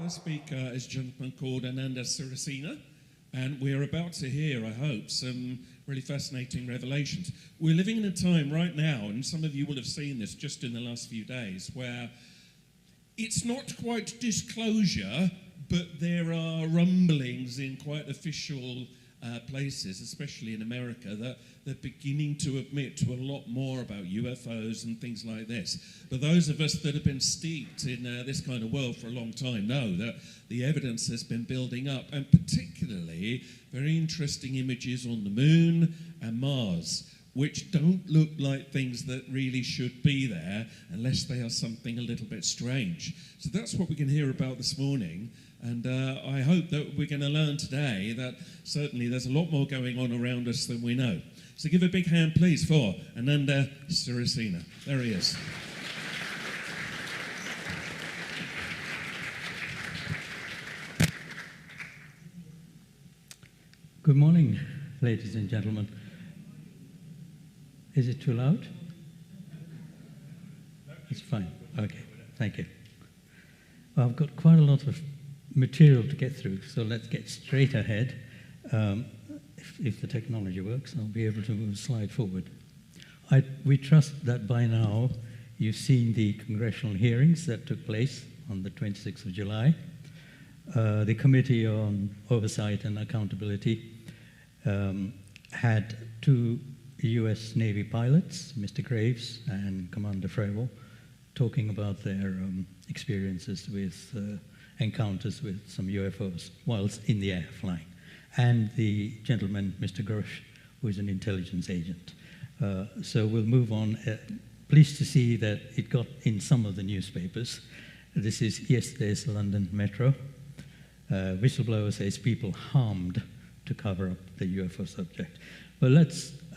First speaker is a gentleman called Ananda Sirisena, and we're about to hear, I hope, some really fascinating revelations. We're living in a time right now, and some of you will have seen this just in the last few days, where it's not quite disclosure, but there are rumblings in quite official places, especially in America, that they're beginning to admit to a lot more about UFOs and things like this. But those of us that have been steeped in this kind of world for a long time know that the evidence has been building up, and particularly very interesting images on the moon and Mars, which don't look like things that really should be there unless they are something a little bit strange. So that's what we can hear about this morning. And I hope that we're going to learn today that certainly there's a lot more going on around us than we know. So give a big hand, please, for Ananda Sirisena. There he is. Good morning, ladies and gentlemen. Is it too loud? It's fine. Okay, thank you. Well, I've got quite a lot of material to get through, so let's get straight ahead. If the technology works, I'll be able to move a slide forward. We trust that by now you've seen the congressional hearings that took place on the 26th of July. The Committee on Oversight and Accountability had two US Navy pilots, Mr. Graves and Commander Frewell, talking about their experiences with encounters with some UFOs whilst in the air flying. And the gentleman, Mr. Grosh, who is an intelligence agent. So we'll move on. Pleased to see that it got in some of the newspapers. This is yesterday's London Metro. Whistleblower says people harmed to cover up the UFO subject. But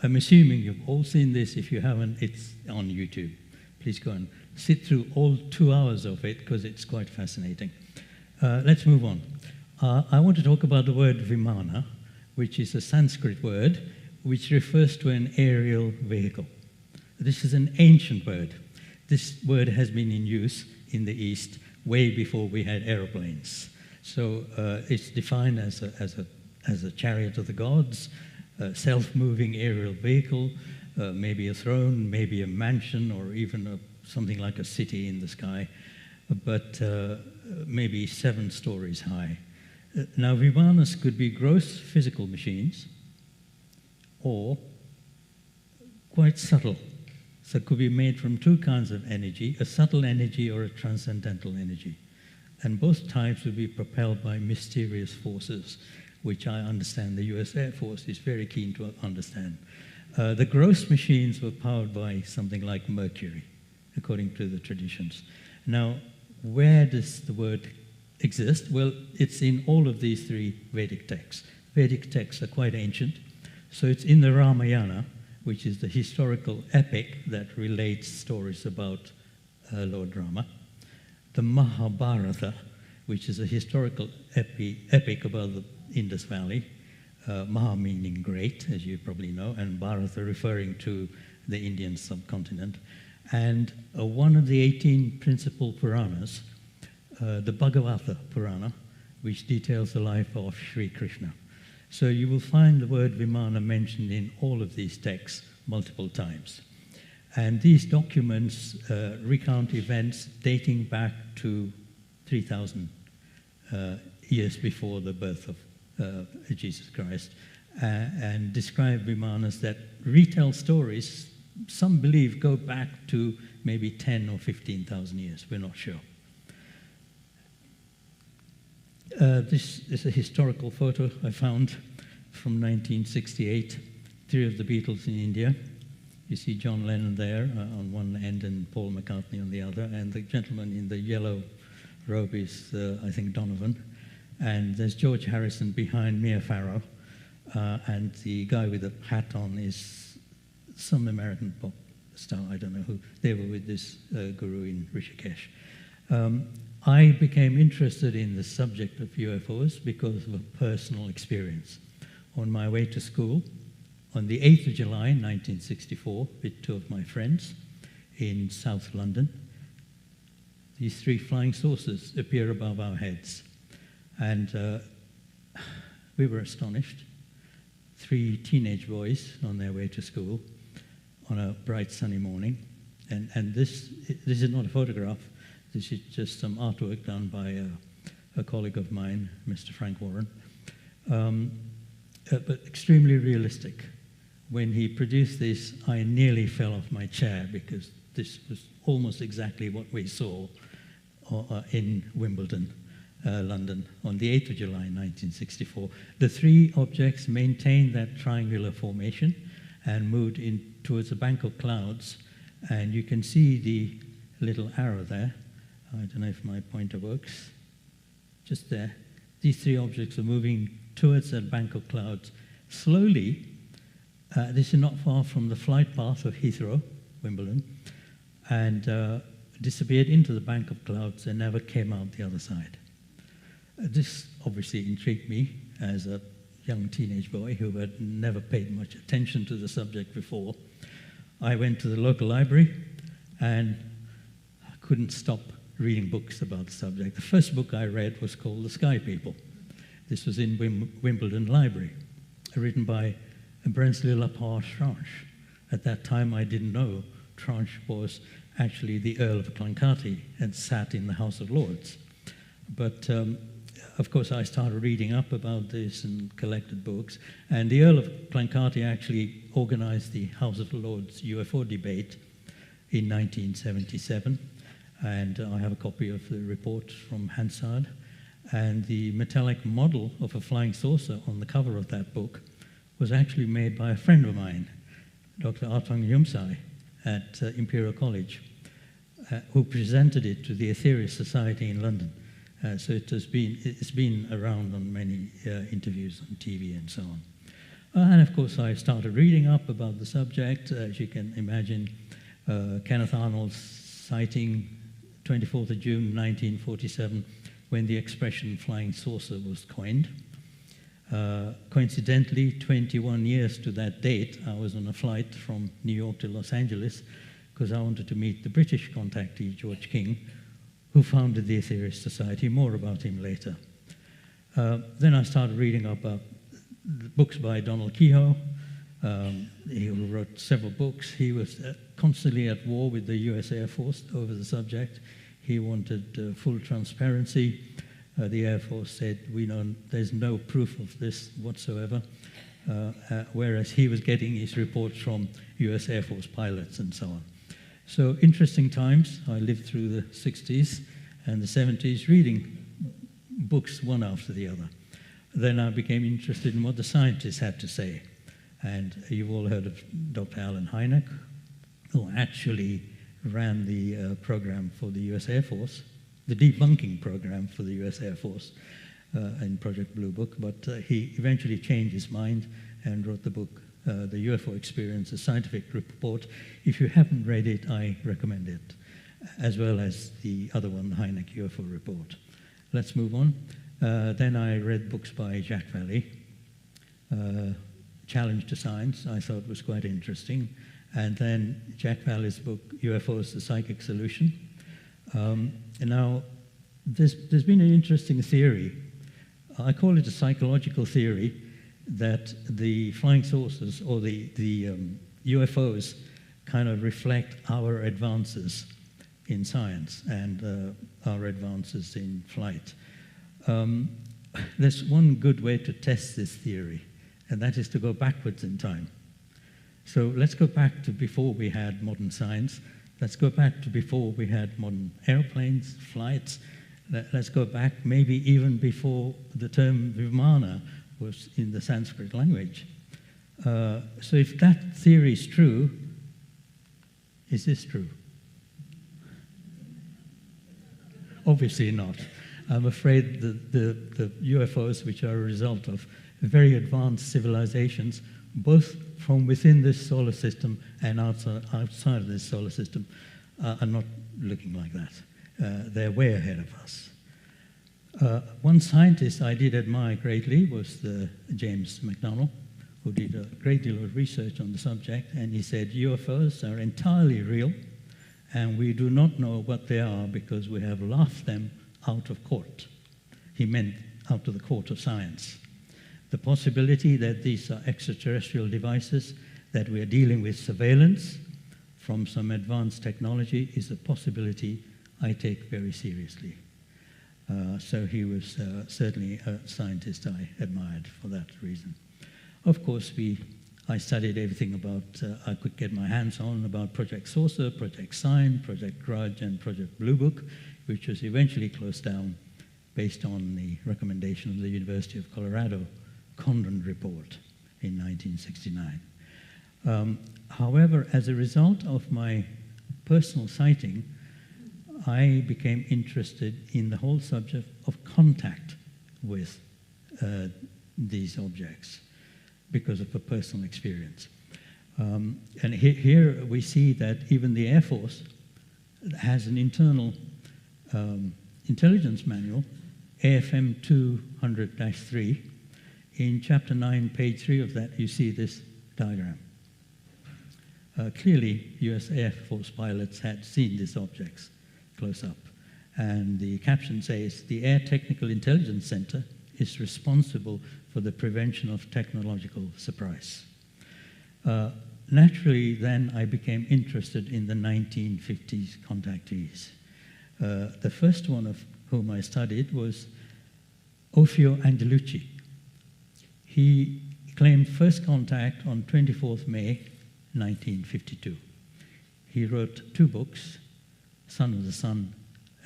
I'm assuming you've all seen this. If you haven't, it's on YouTube. Please go and sit through all 2 hours of it because it's quite fascinating. Let's move on. I want to talk about the word vimana, which is a Sanskrit word which refers to an aerial vehicle. This is an ancient word. This word has been in use in the East way before we had aeroplanes. So it's defined as a chariot of the gods, a self-moving aerial vehicle, maybe a throne, maybe a mansion, or even something like a city in the sky, but maybe 7 stories high. Now, vimanas could be gross physical machines or quite subtle. So it could be made from 2 kinds of energy, a subtle energy or a transcendental energy. And both types would be propelled by mysterious forces, which I understand the US Air Force is very keen to understand. The gross machines were powered by something like mercury, according to the traditions. Now, where does the word exist? Well, it's in all of these 3 Vedic texts. Vedic texts are quite ancient, so it's in the Ramayana, which is the historical epic that relates stories about Lord Rama. The Mahabharata, which is a historical epic about the Indus Valley, Maha meaning great, as you probably know, and Bharata referring to the Indian subcontinent. And one of the 18 principal Puranas, the Bhagavata Purana, which details the life of Sri Krishna. So you will find the word vimana mentioned in all of these texts multiple times. And these documents recount events dating back to 3,000 years before the birth of Jesus Christ, and describe vimanas that retell stories some believe go back to maybe 10 or 15,000 years. We're not sure. This is a historical photo I found from 1968, 3 of the Beatles in India. You see John Lennon there on one end and Paul McCartney on the other, and the gentleman in the yellow robe is, I think, Donovan. And there's George Harrison behind Mia Farrow, and the guy with the hat on is some American pop star, I don't know who. They were with this guru in Rishikesh. I became interested in the subject of UFOs because of a personal experience. On my way to school, on the 8th of July, 1964, with 2 of my friends in South London, these 3 flying saucers appear above our heads. And we were astonished. 3 teenage boys on their way to school on a bright sunny morning. And this is not a photograph. This is just some artwork done by a colleague of mine, Mr. Frank Warren, but extremely realistic. When he produced this, I nearly fell off my chair because this was almost exactly what we saw in Wimbledon, London, on the 8th of July, 1964. The 3 objects maintained that triangular formation and moved in towards a bank of clouds. And you can see the little arrow there. I don't know if my pointer works. Just there. These 3 objects are moving towards that bank of clouds slowly. This is not far from the flight path of Heathrow, Wimbledon, and disappeared into the bank of clouds and never came out the other side. This obviously intrigued me as a young teenage boy who had never paid much attention to the subject before. I went to the local library and I couldn't stop reading books about the subject. The first book I read was called The Sky People. This was in Wimbledon Library, written by Brensley Lapar Tranche. At that time, I didn't know Tranche was actually the Earl of Clancarty and sat in the House of Lords. But of course, I started reading up about this and collected books. And the Earl of Clancarty actually organized the House of Lords UFO debate in 1977. And I have a copy of the report from Hansard. And the metallic model of a flying saucer on the cover of that book was actually made by a friend of mine, Dr. Arthur Yumsai at Imperial College, who presented it to the Aetherius Society in London. So it's been around on many interviews on TV and so on. And of course, I started reading up about the subject. As you can imagine, Kenneth Arnold's sighting, 24th of June, 1947, when the expression flying saucer was coined. Coincidentally, 21 years to that date, I was on a flight from New York to Los Angeles because I wanted to meet the British contactee, George King, who founded the Aetherius Society. More about him later. Then I started reading up books by Donald Kehoe. He wrote several books. He was constantly at war with the US Air Force over the subject. He wanted full transparency. The Air Force said, there's no proof of this whatsoever, whereas he was getting his reports from US Air Force pilots and so on. So interesting times. I lived through the 60s and the 70s reading books one after the other. Then I became interested in what the scientists had to say. And you've all heard of Dr. Alan Hynek, who actually ran the program for the US Air Force, the debunking program for the US Air Force in Project Blue Book, but he eventually changed his mind and wrote the book, The UFO Experience, a Scientific Report. If you haven't read it, I recommend it, as well as the other one, the Hynek UFO Report. Let's move on. Then I read books by Jacques Vallée. Challenge to Science, I thought was quite interesting. And then Jacques Vallée's book, UFOs, The Psychic Solution. And now, there's been an interesting theory. I call it a psychological theory that the flying saucers or the UFOs kind of reflect our advances in science and our advances in flight. There's one good way to test this theory, and that is to go backwards in time. So let's go back to before we had modern science. Let's go back to before we had modern airplanes, flights. Let's go back maybe even before the term Vimana was in the Sanskrit language. So if that theory is true, is this true? Obviously not. I'm afraid that the UFOs, which are a result of very advanced civilizations, both from within this solar system and outside of this solar system, are not looking like that. They're way ahead of us. One scientist I did admire greatly was James McDonnell, who did a great deal of research on the subject, and he said UFOs are entirely real and we do not know what they are because we have laughed them out of court. He meant out of the court of science. The possibility that these are extraterrestrial devices, that we are dealing with surveillance from some advanced technology, is a possibility I take very seriously. So he was certainly a scientist I admired for that reason. Of course, I studied everything about I could get my hands on about Project Saucer, Project Sign, Project Grudge, and Project Blue Book, which was eventually closed down based on the recommendation of the University of Colorado Condon Report in 1969. However, as a result of my personal sighting, I became interested in the whole subject of contact with these objects because of a personal experience. And here we see that even the Air Force has an internal intelligence manual, AFM 200-3. In chapter 9, page 3 of that, you see this diagram. Clearly, US Air Force pilots had seen these objects close up. And the caption says, "The Air Technical Intelligence Center is responsible for the prevention of technological surprise." Naturally, then I became interested in the 1950s contactees. The first one of whom I studied was Ophio Angelucci. He claimed first contact on 24th May 1952. He wrote 2 books, Son of the Sun,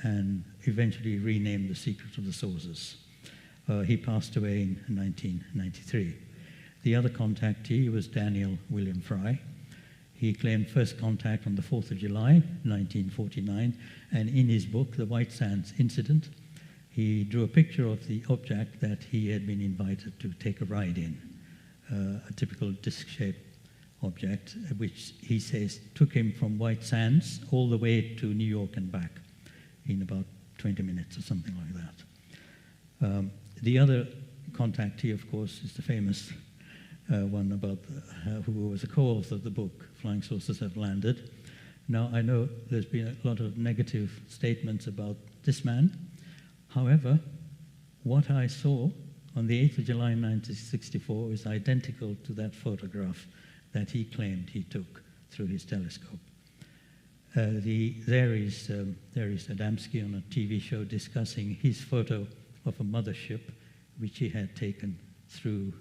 and eventually renamed The Secret of the Sources. He passed away in 1993. The other contactee was Daniel William Fry. He claimed first contact on the 4th of July, 1949, and in his book, The White Sands Incident, he drew a picture of the object that he had been invited to take a ride in, a typical disc-shaped object, which he says took him from White Sands all the way to New York and back in about 20 minutes or something like that. The other contactee, of course, is the famous one about who was a co-author of the book, Flying Saucers Have Landed. Now, I know there's been a lot of negative statements about this man. However, what I saw on the 8th of July 1964 is identical to that photograph that he claimed he took through his telescope. There is Adamski on a TV show discussing his photo of a mothership which he had taken through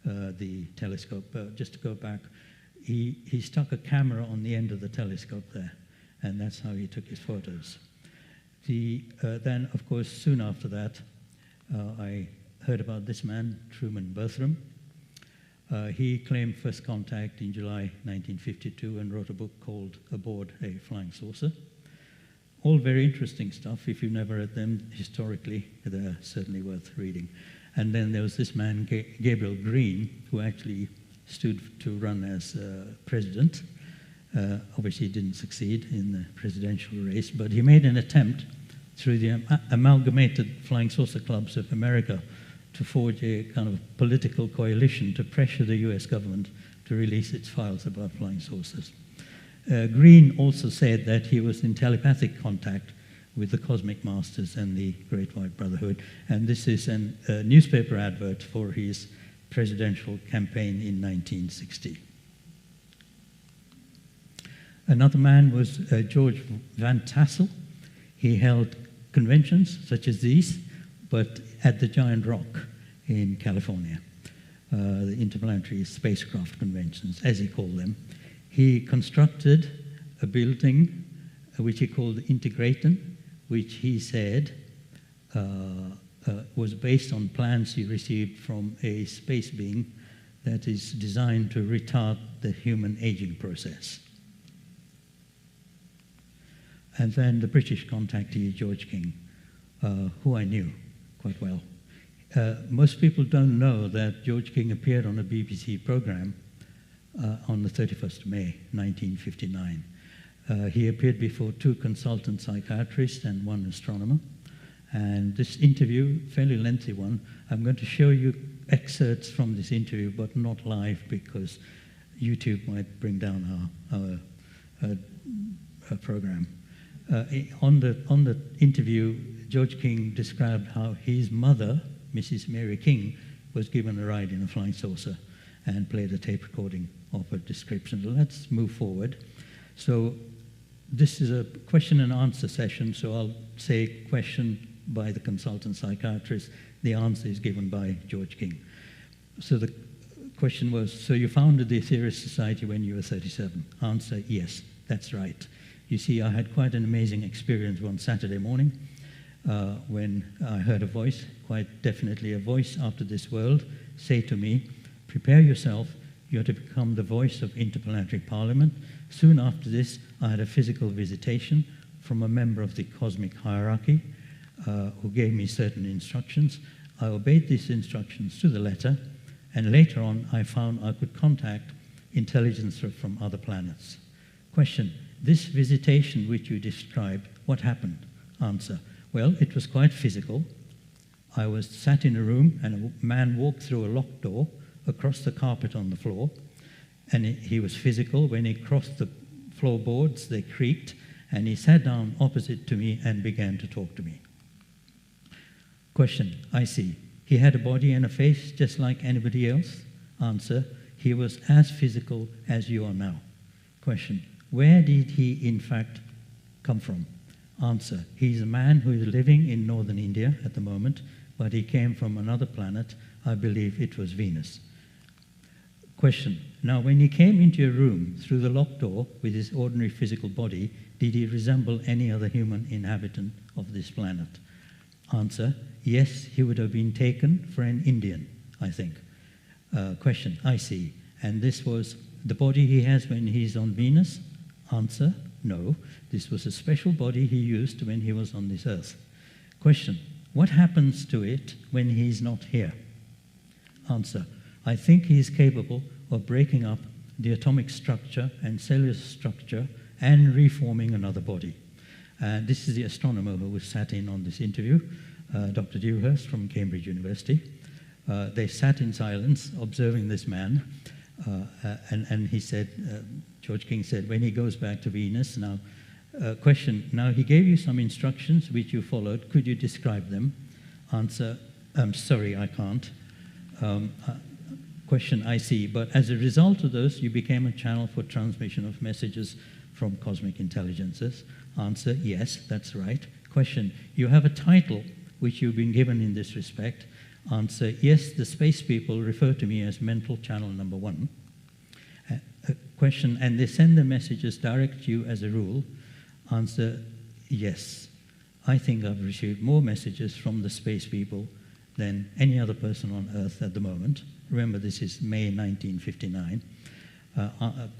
the telescope. Just to go back, he stuck a camera on the end of the telescope there, and that's how he took his photos. Then, of course, soon after that, I heard about this man, Truman Bertram. He claimed first contact in July 1952 and wrote a book called Aboard a Flying Saucer. All very interesting stuff. If you've never read them historically, they're certainly worth reading. And then there was this man, Gabriel Green, who actually stood to run as president. Obviously, he didn't succeed in the presidential race, but he made an attempt through the Amalgamated Flying Saucer Clubs of America to forge a kind of political coalition to pressure the US government to release its files about flying saucers. Green also said that he was in telepathic contact with the Cosmic Masters and the Great White Brotherhood, and this is a newspaper advert for his presidential campaign in 1960. Another man was George Van Tassel. He held conventions such as these, but at the Giant Rock in California, the interplanetary spacecraft conventions, as he called them. He constructed a building which he called Integraton, which he said was based on plans he received from a space being that is designed to retard the human aging process. And then the British contactee, George King, who I knew quite well. Most people don't know that George King appeared on a BBC program on the 31st of May, 1959. He appeared before 2 consultant psychiatrists and 1 astronomer. And this interview, fairly lengthy one, I'm going to show you excerpts from this interview, but not live because YouTube might bring down our program. On the interview, George King described how his mother, Mrs. Mary King, was given a ride in a flying saucer and played a tape recording of her description. Let's move forward. So this is a question and answer session, so I'll say question by the consultant psychiatrist. The answer is given by George King. So the question was, so you founded the Aetherius Society when you were 37? Answer, yes, that's right. You see, I had quite an amazing experience one Saturday morning when I heard a voice, quite definitely a voice after this world, say to me, prepare yourself, you're to become the voice of interplanetary parliament. Soon after this, I had a physical visitation from a member of the cosmic hierarchy who gave me certain instructions. I obeyed these instructions to the letter, and later on I found I could contact intelligence from other planets. Question, this visitation which you described, what happened? Answer, well, it was quite physical. I was sat in a room and a man walked through a locked door across the carpet on the floor, and he was physical. When he crossed the floorboards, they creaked, and he sat down opposite to me and began to talk to me. Question, I see. He had a body and a face just like anybody else? Answer, he was as physical as you are now. Question, where did he in fact come from? Answer, he's a man who is living in northern India at the moment, but he came from another planet. I believe it was Venus. Question, now when he came into your room through the locked door with his ordinary physical body, did he resemble any other human inhabitant of this planet? Answer, yes, he would have been taken for an Indian, I think. Question, I see. And this was the body he has when he's on Venus? Answer, no. This was a special body he used when he was on this Earth. Question, what happens to it when he's not here? Answer, I think he is capable of breaking up the atomic structure and cellular structure and reforming another body. And this is the astronomer who was sat in on this interview, Dr. Dewhurst from Cambridge University. They sat in silence observing this man, and he said, George King said, when he goes back to Venus, now, question, now he gave you some instructions which you followed, could you describe them? Answer, I'm sorry, I can't. Question, I see, but as a result of those, you became a channel for transmission of messages from cosmic intelligences. Answer, yes, that's right. Question, you have a title which you've been given in this respect. Answer, yes, the space people refer to me as mental channel number 1. Question, and they send the messages direct to you as a rule. Answer, yes. I think I've received more messages from the space people than any other person on Earth at the moment. Remember, this is May 1959.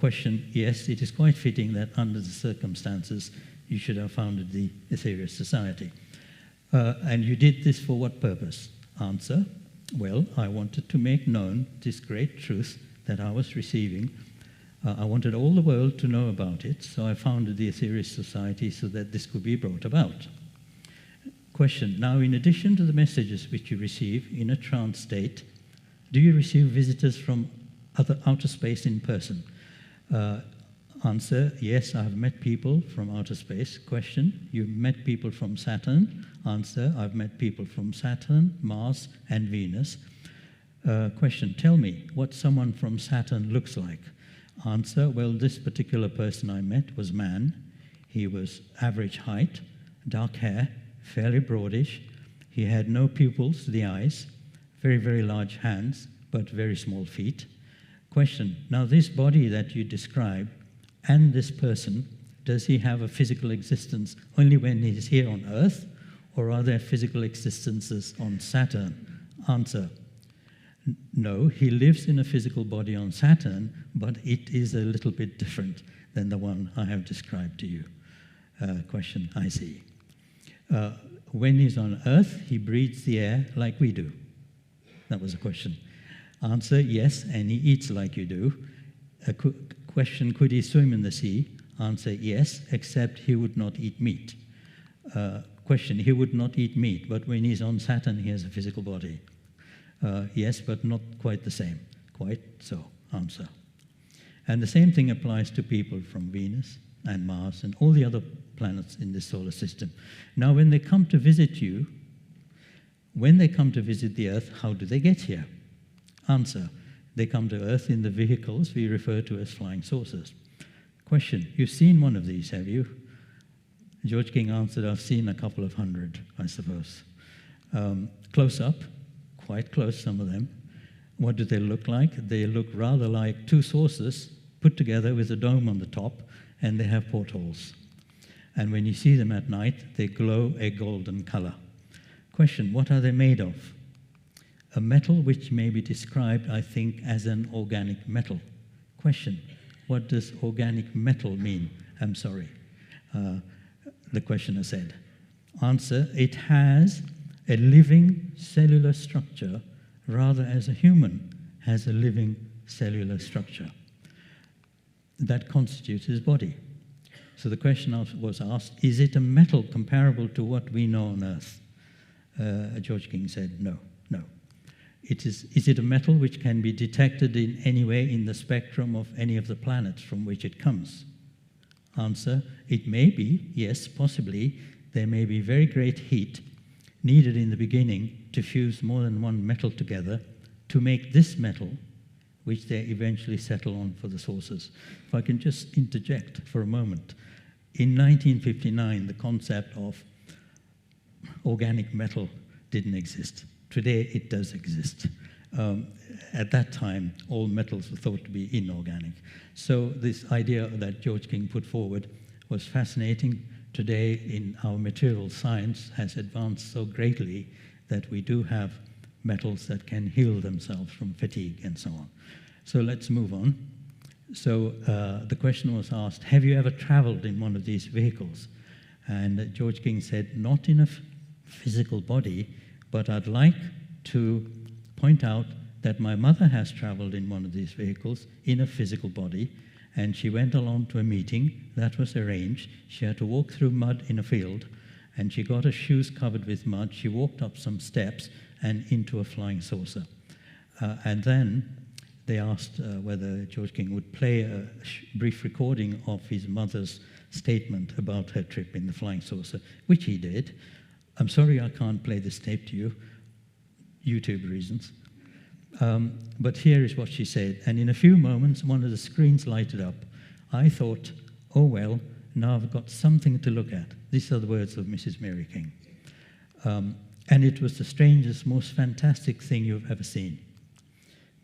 Question, yes, it is quite fitting that under the circumstances you should have founded the Aetherius Society. And you did this for what purpose? Answer, well, I wanted to make known this great truth that I was receiving. I wanted all the world to know about it, so I founded the Aetherius Society so that this could be brought about. Question, now in addition to the messages which you receive in a trance state, do you receive visitors from outer space in person? Answer, yes, I have met people from outer space. Question, you've met people from Saturn? Answer, I've met people from Saturn, Mars, and Venus. Question, tell me what someone from Saturn looks like. Answer, well, this particular person I met was man. He was average height, dark hair, fairly broadish. He had no pupils to the eyes, very, very large hands, but very small feet. Question, now this body that you describe and this person, does he have a physical existence only when he's here on Earth, or are there physical existences on Saturn? Answer, no, he lives in a physical body on Saturn, but it is a little bit different than the one I have described to you. Question, I see. When he's on Earth, he breathes the air like we do. That was a question. Answer, yes, and he eats like you do. Question, could he swim in the sea? Answer, yes, except he would not eat meat. Question, he would not eat meat, but when he's on Saturn, he has a physical body. Yes, but not quite the same. Quite so. Answer. And the same thing applies to people from Venus and Mars and all the other planets in this solar system. Now, when they come to visit you, when they come to visit the Earth, how do they get here? Answer, they come to Earth in the vehicles we refer to as flying saucers. Question, you've seen one of these, have you? George King answered, I've seen a couple of hundred, I suppose. Close up, quite close, some of them. What do they look like? They look rather like two saucers put together with a dome on the top, and they have portholes. And when you see them at night, they glow a golden color. Question, what are they made of? A metal which may be described, I think, as an organic metal. Question, what does organic metal mean? I'm sorry, the questioner said. Answer, it has a living cellular structure, rather as a human has a living cellular structure that constitutes his body. So the question was asked, is it a metal comparable to what we know on Earth? George King said, no. Is it a metal which can be detected in any way in the spectrum of any of the planets from which it comes? Answer, it may be, yes, possibly. There may be very great heat needed in the beginning to fuse more than one metal together to make this metal, which they eventually settle on for the saucers. If I can just interject for a moment. In 1959, the concept of organic metal didn't exist. Today, it does exist. At that time, all metals were thought to be inorganic. So this idea that George King put forward was fascinating. Today, in our material science has advanced so greatly that we do have metals that can heal themselves from fatigue and so on. So let's move on. So the question was asked, have you ever traveled in one of these vehicles? And George King said, not in a physical body, but I'd like to point out that my mother has traveled in one of these vehicles in a physical body, and she went along to a meeting that was arranged. She had to walk through mud in a field, and she got her shoes covered with mud. She walked up some steps and into a flying saucer. And then they asked whether George King would play a brief recording of his mother's statement about her trip in the flying saucer, which he did. I'm sorry I can't play this tape to you, YouTube reasons. But here is what she said. And in a few moments, one of the screens lighted up. I thought, oh well, now I've got something to look at. These are the words of Mrs. Mary King. And it was the strangest, most fantastic thing you've ever seen.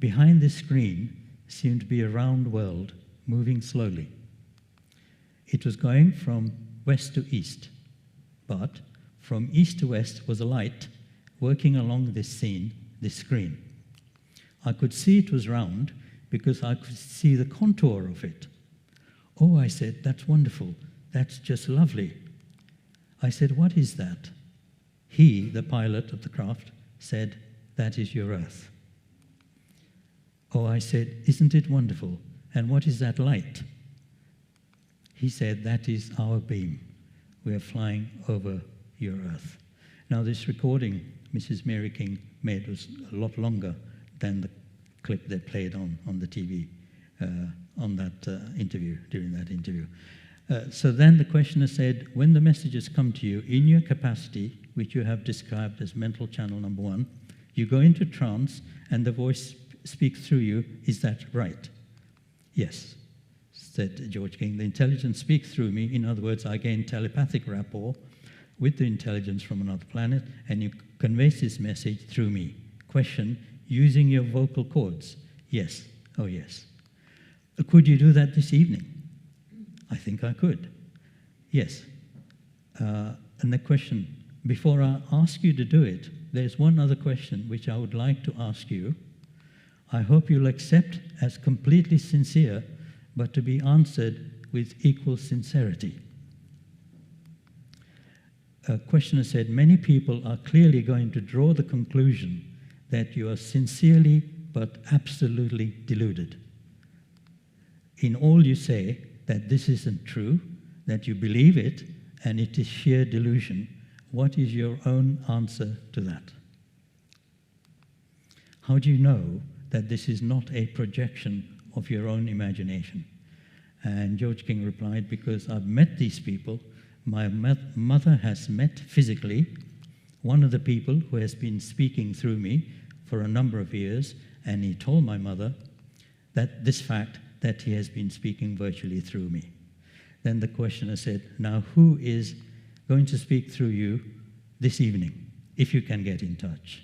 Behind this screen seemed to be a round world moving slowly. It was going from west to east, but from east to west was a light working along this scene, this screen. I could see it was round because I could see the contour of it. Oh, I said, that's wonderful. That's just lovely. I said, what is that? He, the pilot of the craft, said, that is your Earth. Oh, I said, isn't it wonderful? And what is that light? He said, that is our beam. We are flying over your Earth. Now, this recording Mrs. Mary King made was a lot longer than the clip they played on the TV on that interview, during that interview. So then the questioner said, when the messages come to you in your capacity, which you have described as mental channel number 1, you go into trance and the voice speaks through you. Is that right? Yes, said George King. The intelligence speaks through me. In other words, I gain telepathic rapport with the intelligence from another planet, and you convey this message through me. Question, using your vocal cords? Yes. Oh, yes. Could you do that this evening? I think I could. Yes. And the question, before I ask you to do it, there's one other question which I would like to ask you. I hope you'll accept as completely sincere, but to be answered with equal sincerity. A questioner said, many people are clearly going to draw the conclusion that you are sincerely but absolutely deluded. In all you say that this isn't true, that you believe it, and it is sheer delusion. What is your own answer to that? How do you know that this is not a projection of your own imagination? And George King replied, because I've met these people. My mother has met physically one of the people who has been speaking through me for a number of years, and he told my mother that this fact, that he has been speaking virtually through me. Then the questioner said, now who is going to speak through you this evening, if you can get in touch?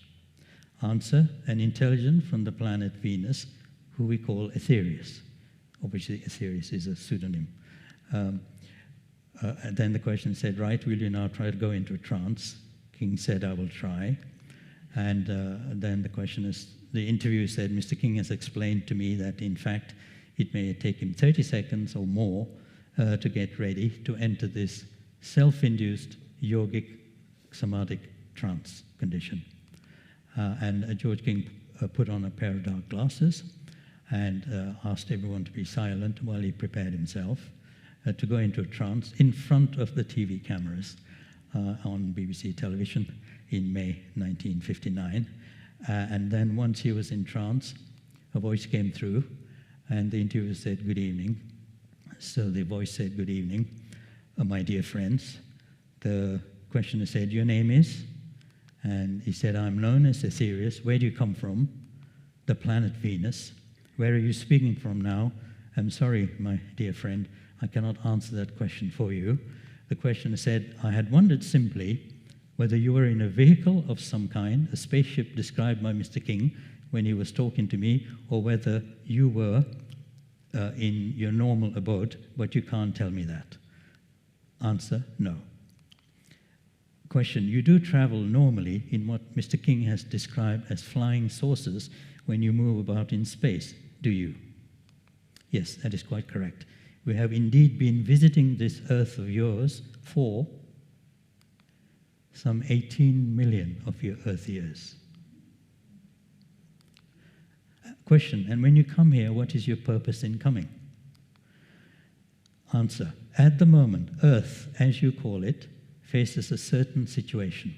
Answer, an intelligence from the planet Venus, who we call Aetherius. Obviously, Aetherius is a pseudonym. Then the question said, right, will you now try to go into a trance? King said, I will try. And then the interviewer said, Mr. King has explained to me that, in fact, it may take him 30 seconds or more to get ready to enter this self-induced yogic somatic trance condition. And George King put on a pair of dark glasses and asked everyone to be silent while he prepared himself to go into a trance in front of the TV cameras on BBC television in May 1959. And then once he was in trance, a voice came through, and the interviewer said, good evening. So the voice said, good evening, my dear friends. The questioner said, your name is? And he said, I'm known as Aetherius. Where do you come from? The planet Venus. Where are you speaking from now? I'm sorry, my dear friend, I cannot answer that question for you. The questioner said, I had wondered simply whether you were in a vehicle of some kind, a spaceship described by Mr. King when he was talking to me, or whether you were in your normal abode, but you can't tell me that. Answer, no. Question, you do travel normally in what Mr. King has described as flying saucers when you move about in space, do you? Yes, that is quite correct. We have indeed been visiting this Earth of yours for some 18 million of your Earth years. Question, and when you come here, what is your purpose in coming? Answer, at the moment, Earth, as you call it, faces a certain situation.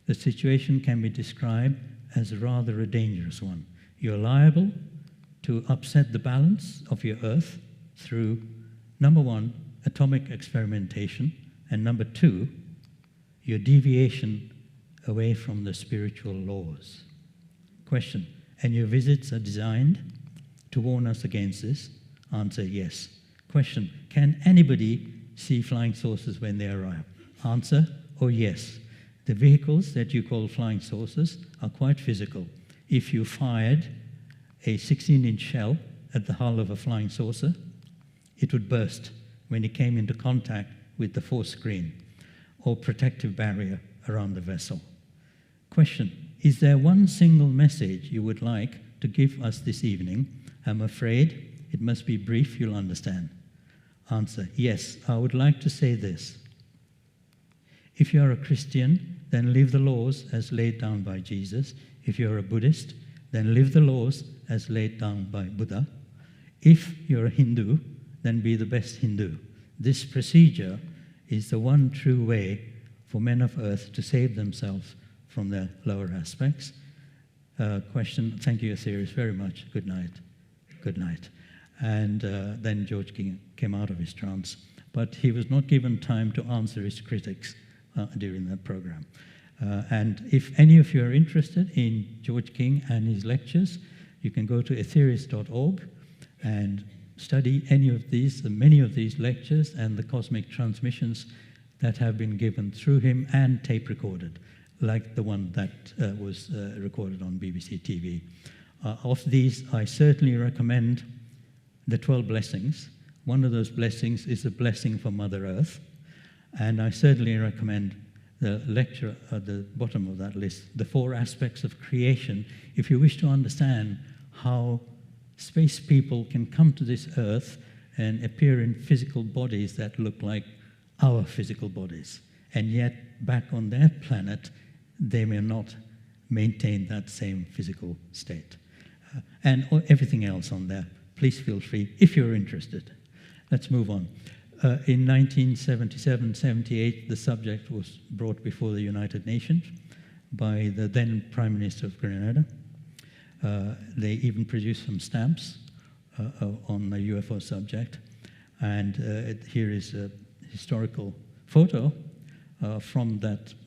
The situation can be described as rather a dangerous one. You're liable to upset the balance of your Earth through, number one, atomic experimentation, and number two, your deviation away from the spiritual laws. Question, and your visits are designed to warn us against this? Answer, yes. Question, can anybody see flying saucers when they arrive? Answer, oh yes. The vehicles that you call flying saucers are quite physical. If you fired a 16-inch shell at the hull of a flying saucer, it would burst when it came into contact with the force screen or protective barrier around the vessel. Question, is there one single message you would like to give us this evening? I'm afraid it must be brief, you'll understand. Answer, yes, I would like to say this. If you're a Christian, then live the laws as laid down by Jesus. If you're a Buddhist, then live the laws as laid down by Buddha. If you're a Hindu, then be the best Hindu. This procedure is the one true way for men of Earth to save themselves from their lower aspects. Question, thank you, Aetherius, very much. Good night. Good night. And then George King came out of his trance, but he was not given time to answer his critics during that program. And if any of you are interested in George King and his lectures, you can go to aetherius.org and study any of these, many of these lectures and the cosmic transmissions that have been given through him and tape recorded, like the one that was recorded on BBC TV. Of these, I certainly recommend the 12 blessings. One of those blessings is a blessing for Mother Earth, and I certainly recommend the lecture at the bottom of that list, the 4 aspects of creation, if you wish to understand how space people can come to this Earth and appear in physical bodies that look like our physical bodies, and yet back on their planet, they may not maintain that same physical state. And everything else on there, please feel free if you're interested. Let's move on. In 1977-78, the subject was brought before the United Nations by the then Prime Minister of Grenada. They even produced some stamps on the UFO subject. And here is a historical photo from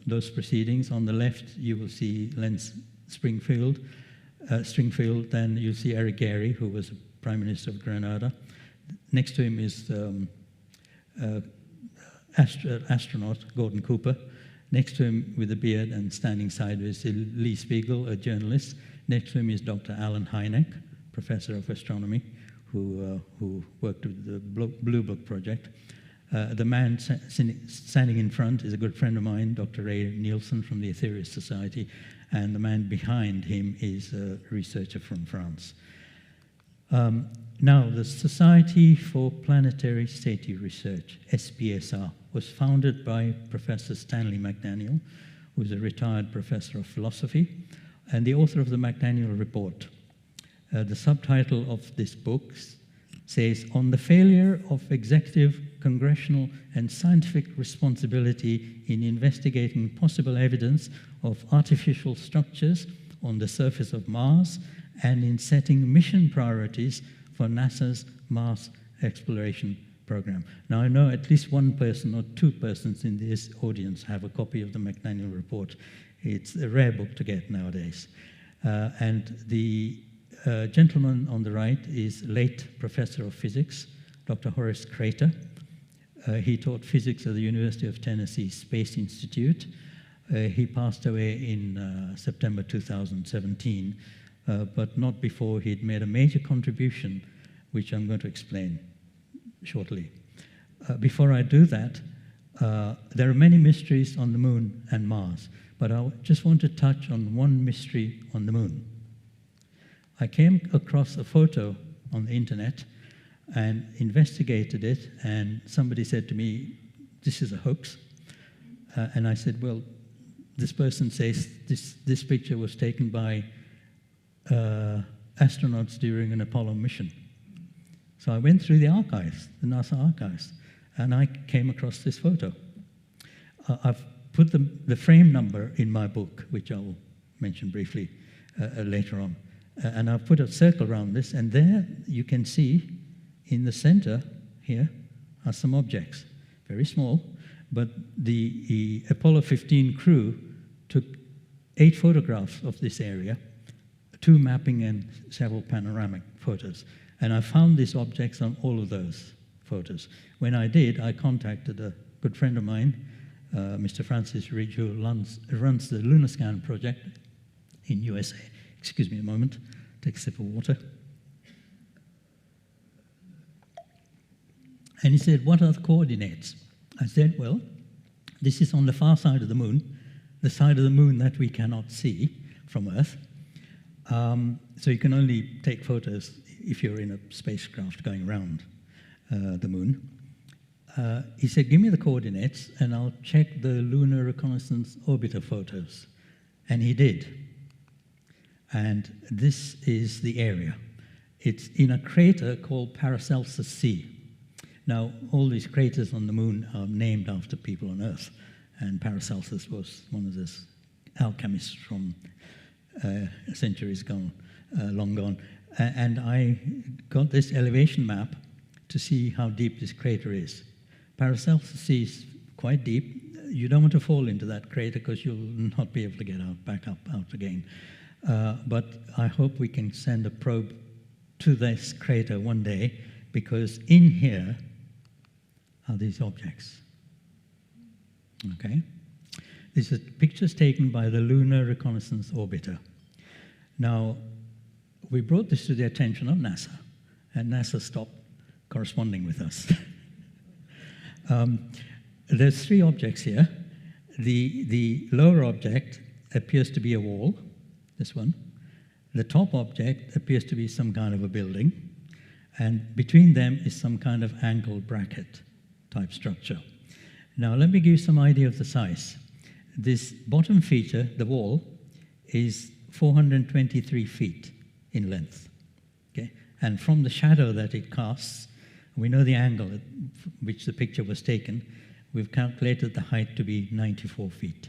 those proceedings. On the left, you will see Len Stringfield. Then you'll see Eric Gairy, who was Prime Minister of Grenada. Next to him is astronaut Gordon Cooper. Next to him, with a beard and standing sideways, is Lee Spiegel, a journalist. Next to him is Dr. Alan Hynek, professor of astronomy, who worked with the Blue Book project. The man standing in front is a good friend of mine, Dr. Ray Nielsen from the Aetherius Society, and the man behind him is a researcher from France. Now, the Society for Planetary SETI Research, SPSR, was founded by Professor Stanley McDaniel, who is a retired professor of philosophy, and the author of the McDaniel Report. The subtitle of this book says, "On the Failure of Executive, Congressional, and Scientific Responsibility in Investigating Possible Evidence of Artificial Structures on the Surface of Mars and in Setting Mission Priorities for NASA's Mars Exploration Program." Now, I know at least one person or two persons in this audience have a copy of the McDaniel Report. It's a rare book to get nowadays. And the gentleman on the right is late professor of physics, Dr. Horace Crater. He taught physics at the University of Tennessee Space Institute. He passed away in September 2017, but not before he'd made a major contribution, which I'm going to explain shortly. Before I do that, there are many mysteries on the Moon and Mars, but I just want to touch on one mystery on the Moon. I came across a photo on the internet and investigated it, and somebody said to me, "This is a hoax." And I said, "Well, this person says this picture was taken by astronauts during an Apollo mission." So I went through the archives, the NASA archives, and I came across this photo. I've put the frame number in my book, which I'll mention briefly later on. And I've put a circle around this, and there you can see in the center here are some objects, very small, but the Apollo 15 crew took 8 photographs of this area, 2 mapping and several panoramic photos. And I found these objects on all of those photos. When I did, I contacted a good friend of mine, Mr. Francis Ridge, who runs the LunaScan project in USA. Excuse me a moment, take a sip of water. And he said, "What are the coordinates?" I said, "Well, this is on the far side of the Moon, the side of the Moon that we cannot see from Earth. So you can only take photos if you're in a spacecraft going around the Moon." He said, "Give me the coordinates and I'll check the Lunar Reconnaissance Orbiter photos." And he did. And this is the area. It's in a crater called Paracelsus C. Now, all these craters on the Moon are named after people on Earth, and Paracelsus was one of those alchemists from centuries gone, long gone. And I got this elevation map to see how deep this crater is. Paracelsus C is quite deep. You don't want to fall into that crater because you'll not be able to get back out again. But I hope we can send a probe to this crater one day, because in here are these objects. Okay? These are pictures taken by the Lunar Reconnaissance Orbiter. Now, we brought this to the attention of NASA, and NASA stopped corresponding with us. There's 3 objects here. The lower object appears to be a wall, this one. The top object appears to be some kind of a building, and between them is some kind of angled bracket type structure. Now, let me give you some idea of the size. This bottom feature, the wall, is 423 feet in length. Okay? And from the shadow that it casts, we know the angle at which the picture was taken. We've calculated the height to be 94 feet.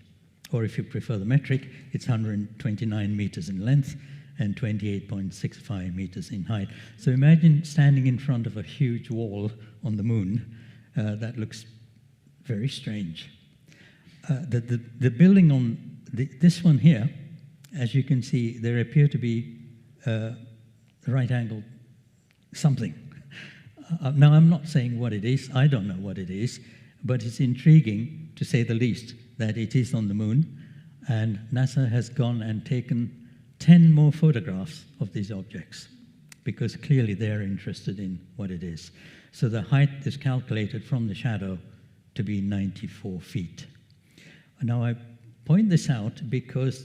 Or if you prefer the metric, it's 129 meters in length and 28.65 meters in height. So imagine standing in front of a huge wall on the moon. That looks very strange. The building on this one here, as you can see, there appear to be right-angled something. Now, I'm not saying what it is. I don't know what it is, but it's intriguing, to say the least, that it is on the moon, and NASA has gone and taken 10 more photographs of these objects, because clearly they're interested in what it is. So the height is calculated from the shadow to be 94 feet. Now, I point this out because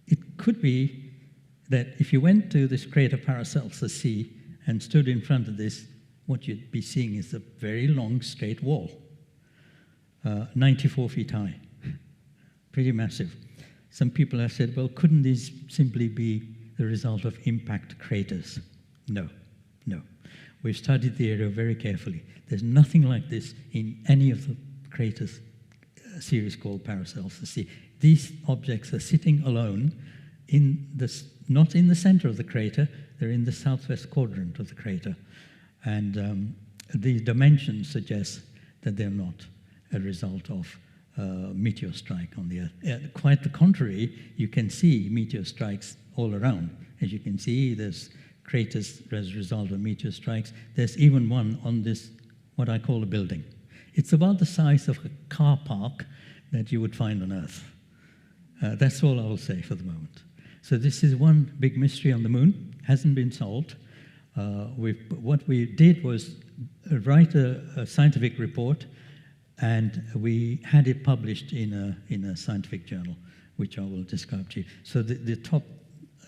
it could be that if you went to this crater Paracelsus C and stood in front of this, what you'd be seeing is a very long, straight wall, 94 feet high, pretty massive. Some people have said, well, couldn't these simply be the result of impact craters? No, no. We've studied the area very carefully. There's nothing like this in any of the craters series called Paracelsus C. These objects are sitting alone, not in the center of the crater, they're in the southwest quadrant of the crater. And the dimensions suggest that they're not a result of meteor strike on the Earth. Quite the contrary, you can see meteor strikes all around. As you can see, there's craters as a result of meteor strikes. There's even one on this, what I call a building. It's about the size of a car park that you would find on Earth. That's all I'll say for the moment. So this is one big mystery on the moon, hasn't been solved. What we did was write a scientific report, and we had it published in a scientific journal, which I will describe to you. So the top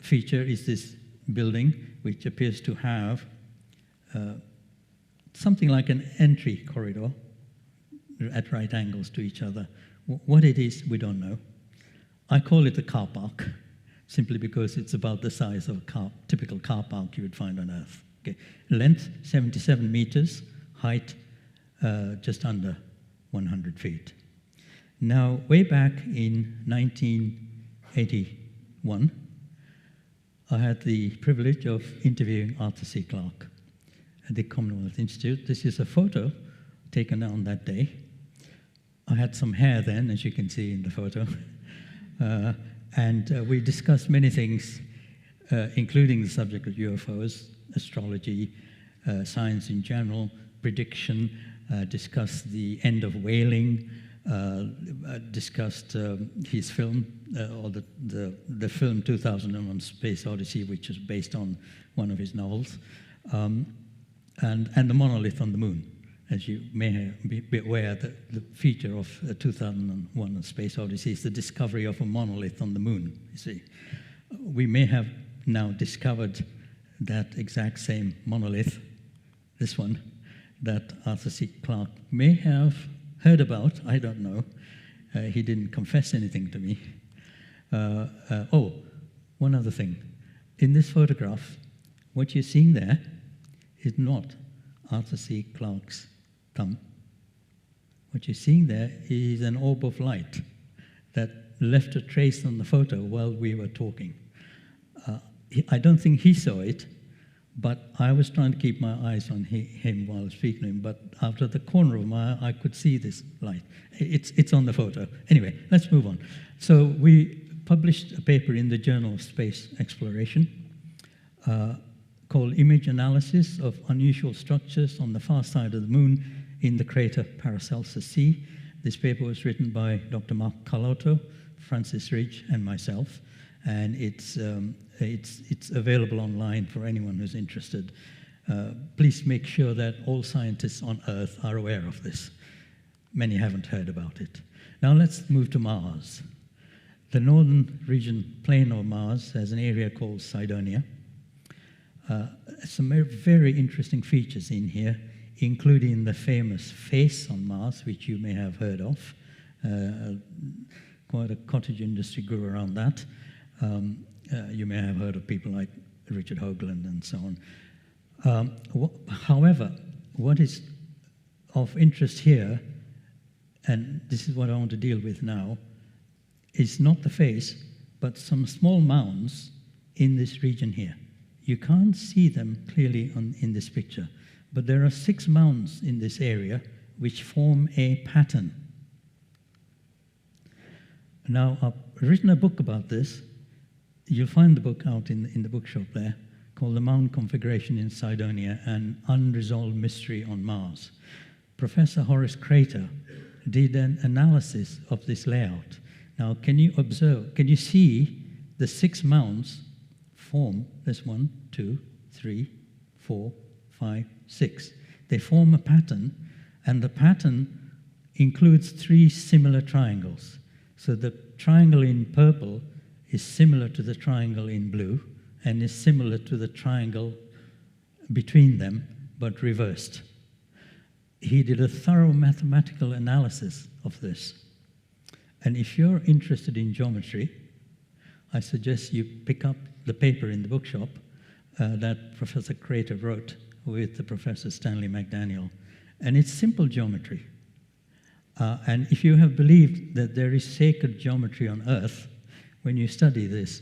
feature is this building, which appears to have something like an entry corridor at right angles to each other. What it is, we don't know. I call it a car park, simply because it's about the size of a typical car park you would find on Earth. Okay. Length, 77 meters. Height, just under 100 feet. Now, way back in 1981, I had the privilege of interviewing Arthur C Clarke at the Commonwealth Institute. This is a photo taken on that day. I had some hair then, as you can see in the photo. And we discussed many things, including the subject of UFOs, astrology, science in general, prediction, discussed the end of whaling, discussed his film, or the film 2001: Space Odyssey, which is based on one of his novels, and the monolith on the moon. As you may be aware, the feature of 2001: A Space Odyssey is the discovery of a monolith on the moon, you see. We may have now discovered that exact same monolith, this one, that Arthur C Clarke may have heard about, I don't know. He didn't confess anything to me. One other thing. In this photograph, what you're seeing there is not Arthur C Clarke's thumb. What you're seeing there is an orb of light that left a trace on the photo while we were talking. I don't think he saw it, but I was trying to keep my eyes on him while speaking to him, but out of the corner of my eye, I could see this light. It's on the photo. Anyway, let's move on. So we published a paper in the Journal of Space Exploration called Image Analysis of Unusual Structures on the Far Side of the Moon in the Crater Paracelsus C. This paper was written by Dr. Mark Carlotto, Francis Ridge, and myself, and it's available online for anyone who's interested. Please make sure that all scientists on Earth are aware of this. Many haven't heard about it. Now let's move to Mars. The northern region plain of Mars has an area called Cydonia. Some very interesting features in here, including the famous face on Mars, which you may have heard of. Quite a cottage industry grew around that. You may have heard of people like Richard Hoagland and so on. However, what is of interest here, and this is what I want to deal with now, is not the face, but some small mounds in this region here. You can't see them clearly in this picture, but there are 6 mounds in this area which form a pattern. Now, I've written a book about this. You'll find the book out in the bookshop there, called The Mound Configuration in Cydonia, An Unresolved Mystery on Mars. Professor Horace Crater did an analysis of this layout. Now, can you observe, can you see the 6 mounds form, there's 1, 2, 3, 4, 5, 6. They form a pattern, and the pattern includes 3 similar triangles. So the triangle in purple is similar to the triangle in blue, and is similar to the triangle between them, but reversed. He did a thorough mathematical analysis of this. And if you're interested in geometry, I suggest you pick up the paper in the bookshop that Professor Crater wrote with the Professor Stanley McDaniel. And it's simple geometry. And if you have believed that there is sacred geometry on Earth, when you study this,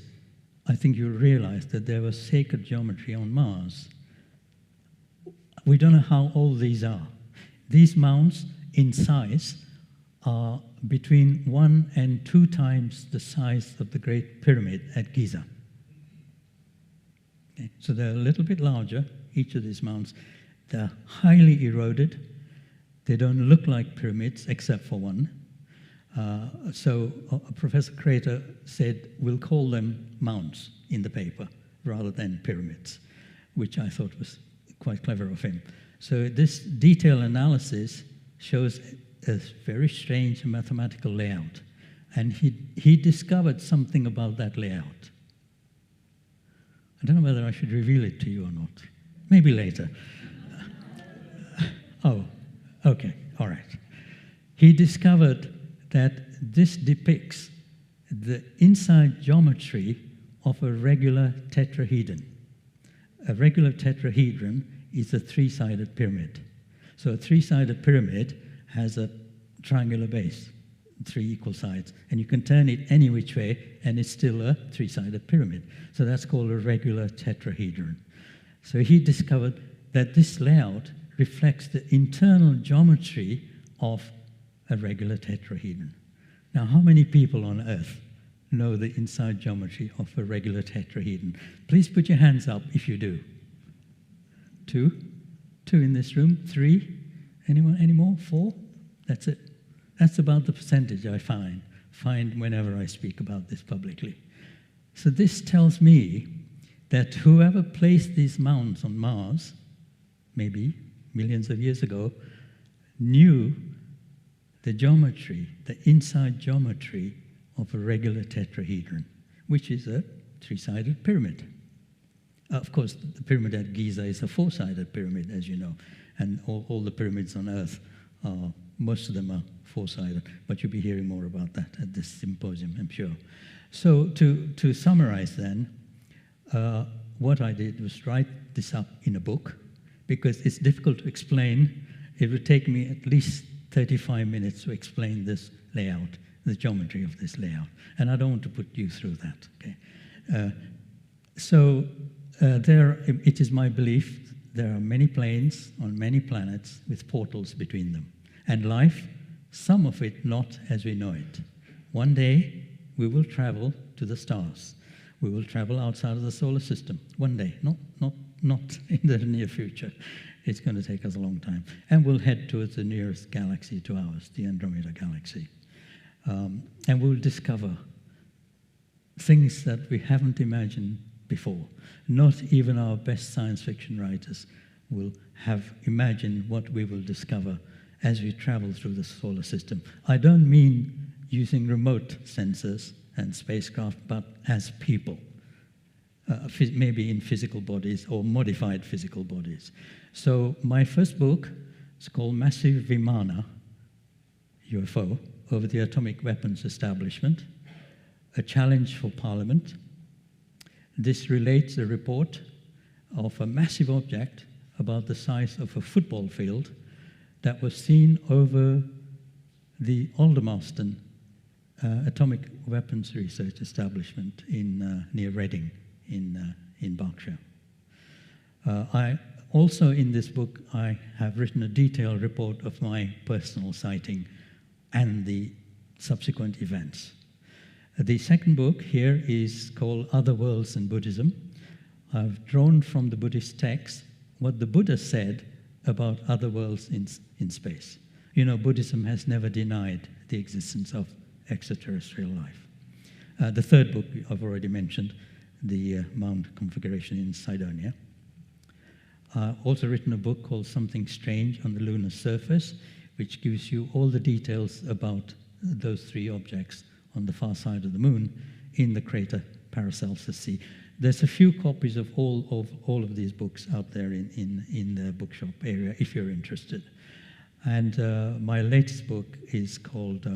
I think you'll realize that there was sacred geometry on Mars. We don't know how old these are. These mounds, in size, are between 1 and 2 times the size of the Great Pyramid at Giza. Okay. So they're a little bit larger, each of these mounds. They're highly eroded. They don't look like pyramids, except for one. So Professor Crater said, we'll call them mounds in the paper, rather than pyramids, which I thought was quite clever of him. So this detailed analysis shows a very strange mathematical layout. And he discovered something about that layout. I don't know whether I should reveal it to you or not. Maybe later. Oh, okay, all right. He discovered that this depicts the inside geometry of a regular tetrahedron. A regular tetrahedron is a 3-sided pyramid. So a 3-sided pyramid has a triangular base, 3 equal sides, and you can turn it any which way, and it's still a 3-sided pyramid. So that's called a regular tetrahedron. So he discovered that this layout reflects the internal geometry of a regular tetrahedron. Now, how many people on Earth know the inside geometry of a regular tetrahedron? Please put your hands up if you do. 2? 2 in this room? 3? Anyone? Any more? 4? That's it. That's about the percentage I find whenever I speak about this publicly. So this tells me that whoever placed these mounds on Mars, maybe millions of years ago, knew the geometry, the inside geometry of a regular tetrahedron, which is a 3-sided pyramid. Of course, the pyramid at Giza is a 4-sided pyramid, as you know, and all the pyramids on Earth, most of them are 4-sided, but you'll be hearing more about that at this symposium, I'm sure. So to summarize then, what I did was write this up in a book, because it's difficult to explain. It would take me at least 35 minutes to explain this layout, the geometry of this layout. And I don't want to put you through that, okay? It is my belief there are many planes on many planets with portals between them. And life, some of it not as we know it. One day, we will travel to the stars. We will travel outside of the solar system. One day, not in the near future. It's going to take us a long time. And we'll head towards the nearest galaxy to ours, the Andromeda Galaxy. And we'll discover things that we haven't imagined before. Not even our best science fiction writers will have imagined what we will discover as we travel through the solar system. I don't mean using remote sensors and spacecraft, but as people. Maybe in physical bodies or modified physical bodies. So my first book is called Massive Vimana, UFO, over the atomic weapons establishment, a challenge for Parliament. This relates a report of a massive object about the size of a football field that was seen over the Aldermaston Atomic Weapons Research Establishment near Reading in Berkshire. Also in this book, I have written a detailed report of my personal sighting and the subsequent events. The second book here is called Other Worlds in Buddhism. I've drawn from the Buddhist text what the Buddha said about other worlds in space. You know, Buddhism has never denied the existence of extraterrestrial life. The third book I've already mentioned, the mound configuration in Cydonia. I've also written a book called Something Strange on the Lunar Surface, which gives you all the details about those three objects on the far side of the moon in the crater Paracelsus Sea. There's a few copies of all of these books out there in the bookshop area if you're interested. And my latest book is called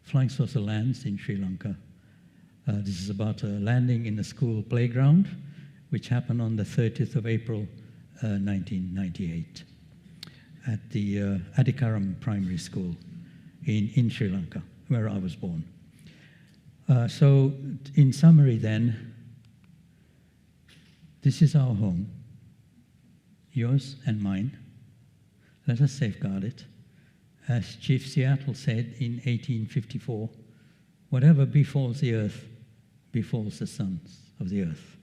Flying Saucer Lands in Sri Lanka. This is about a landing in a school playground, which happened on the 30th of April, 1998, at the Adikaram Primary School in Sri Lanka, where I was born. So, in summary then, this is our home, yours and mine. Let us safeguard it. As Chief Seattle said in 1854, whatever befalls the earth befalls the sons of the earth.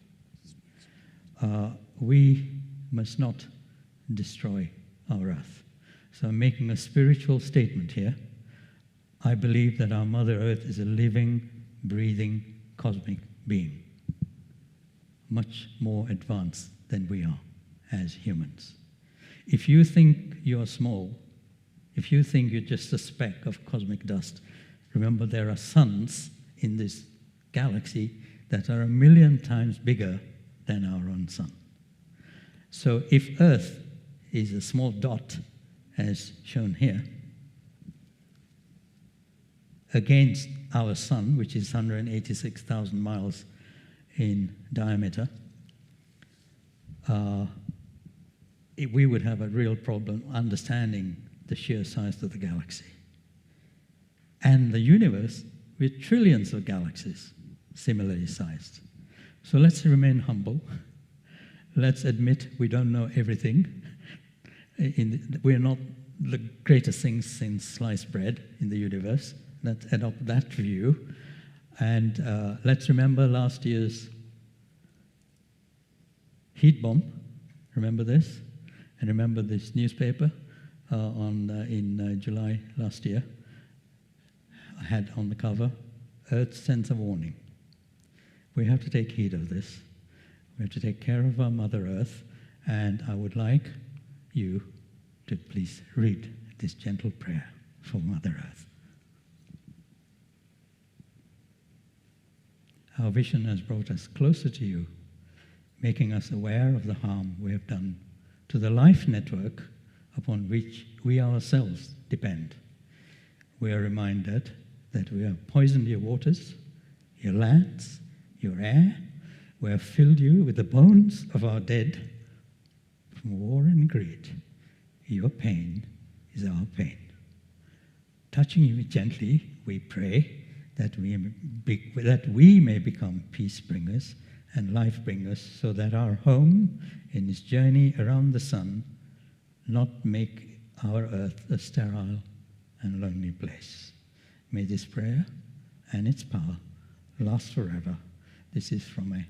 We must not destroy our earth. So I'm making a spiritual statement here. I believe that our Mother Earth is a living, breathing, cosmic being, much more advanced than we are as humans. If you think you're small, if you think you're just a speck of cosmic dust, remember there are suns in this galaxy that are 1,000,000 times bigger than our own sun. So if Earth is a small dot, as shown here, against our sun, which is 186,000 miles in diameter, we would have a real problem understanding the sheer size of the galaxy. And the universe with trillions of galaxies similarly sized. So let's remain humble. Let's admit we don't know everything. We're not the greatest things since sliced bread in the universe. Let's adopt that view. And let's remember last year's heat bomb. Remember this? And remember this newspaper in July last year had on the cover, Earth sends a warning. We have to take heed of this. We have to take care of our Mother Earth, and I would like you to please read this gentle prayer for Mother Earth. Our vision has brought us closer to you, making us aware of the harm we have done to the life network upon which we ourselves depend. We are reminded that we have poisoned your waters, your lands, your air. We have filled you with the bones of our dead from war and greed. Your pain is our pain. Touching you gently, we pray that we may become peace bringers and life bringers, so that our home in this journey around the sun not make our earth a sterile and lonely place. May this prayer and its power last forever. This is from a